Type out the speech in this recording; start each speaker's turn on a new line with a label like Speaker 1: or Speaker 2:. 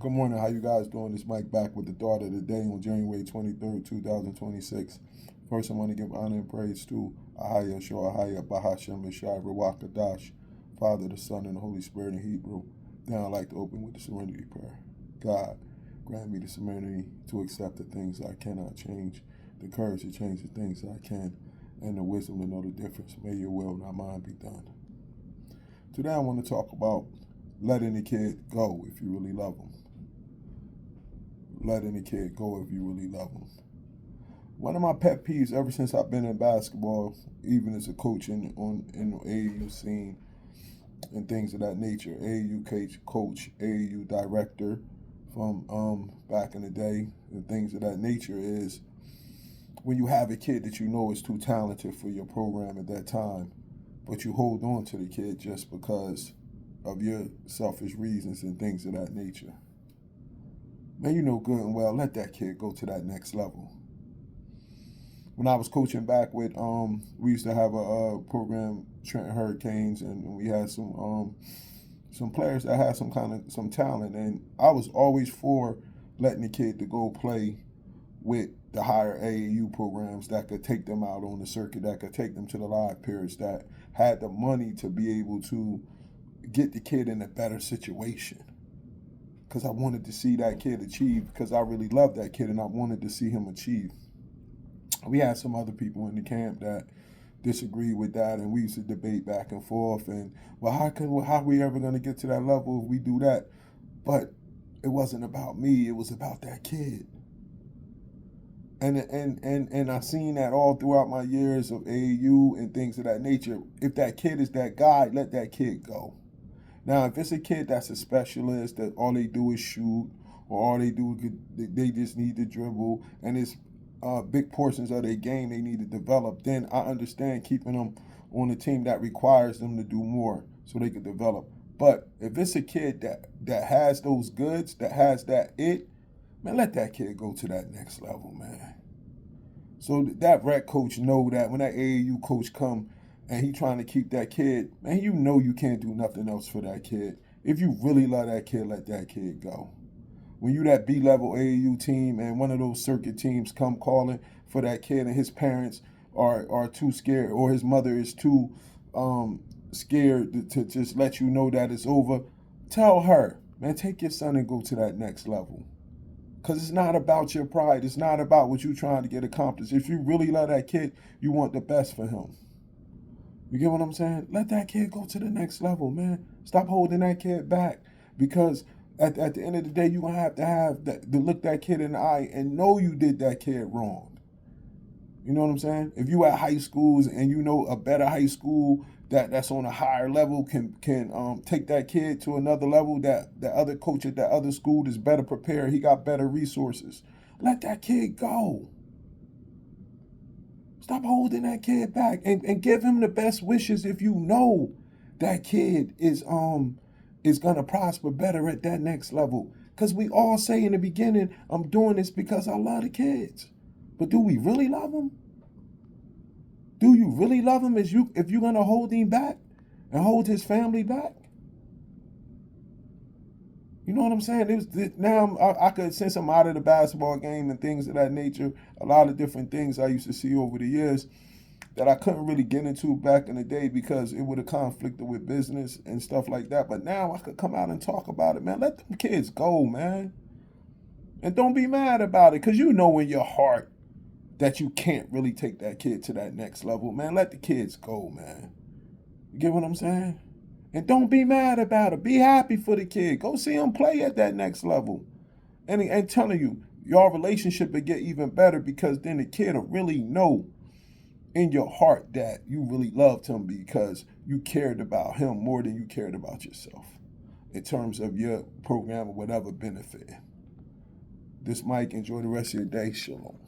Speaker 1: Good morning. How you guys doing? This Mike back with the thought of the day on January 23rd, 2026. First, I want to give honor and praise to Ahaya Shoahaya Bahashem Mishai Ruach Father, the Son, and the Holy Spirit in Hebrew. Then I'd like to open with the serenity prayer. God, grant me the serenity to accept the things I cannot change, the courage to change the things I can, and the wisdom to know the difference. May your will, not mine, be done. Today, I want to talk about letting the kid go if you really love him. Letting the kid go if you really love him. One of my pet peeves ever since I've been in basketball, even as a coach in the AAU scene and things of that nature, AAU coach, AAU director from back in the day and things of that nature, is when you have a kid that you know is too talented for your program at that time, but you hold on to the kid just because of your selfish reasons and things of that nature. Man, you know good and well, let that kid go to that next level. When I was coaching back with, we used to have a program, Trenton Hurricanes, and we had some players that had some talent, and I was always for letting the kid to go play with the higher AAU programs that could take them out on the circuit, that could take them to the live periods, that had the money to be able to get the kid in a better situation. Because I wanted to see that kid achieve, because I really loved that kid and I wanted to see him achieve. We had some other people in the camp that disagreed with that, and we used to debate back and forth, and well, how are we ever going to get to that level if we do that? But it wasn't about me, it was about that kid. And I seen that all throughout my years of AAU and things of that nature. If that kid is that guy, let that kid go. Now, if it's a kid that's a specialist, that all they do is shoot, or all they do is they just need to dribble, and it's big portions of their game they need to develop, then I understand keeping them on a team that requires them to do more so they can develop. But if it's a kid that has those goods, that has that man, let that kid go to that next level, man. So that rec coach know that when that AAU coach come and he trying to keep that kid, man, you know you can't do nothing else for that kid. If you really love that kid, let that kid go. When you that B-level AAU team and one of those circuit teams come calling for that kid and his parents are too scared, or his mother is too scared to just let you know that it's over, tell her, man, take your son and go to that next level. Because it's not about your pride. It's not about what you're trying to get accomplished. If you really love that kid, you want the best for him. You get what I'm saying? Let that kid go to the next level, man. Stop holding that kid back, because at the end of the day, you're going to have to look that kid in the eye and know you did that kid wrong. You know what I'm saying? If you at high schools and you know a better high school that's on a higher level can take that kid to another level, that other coach at that other school is better prepared, he got better resources, let that kid go. Stop holding that kid back and give him the best wishes if you know that kid is gonna prosper better at that next level. Because we all say in the beginning, I'm doing this because I love the kids. But do we really love them? Do you really love him if you're gonna hold him back and hold his family back? You know what I'm saying? Now I could, since I'm out of the basketball game and things of that nature, a lot of different things I used to see over the years that I couldn't really get into back in the day because it would have conflicted with business and stuff like that. But now I could come out and talk about it, man. Let them kids go, man. And don't be mad about it, because you know in your heart that you can't really take that kid to that next level, man. Let the kids go, man. You get what I'm saying? And don't be mad about it. Be happy for the kid. Go see him play at that next level. And telling you, your relationship will get even better, because then the kid will really know in your heart that you really loved him because you cared about him more than you cared about yourself in terms of your program or whatever benefit. This Mike, enjoy the rest of your day. Shalom.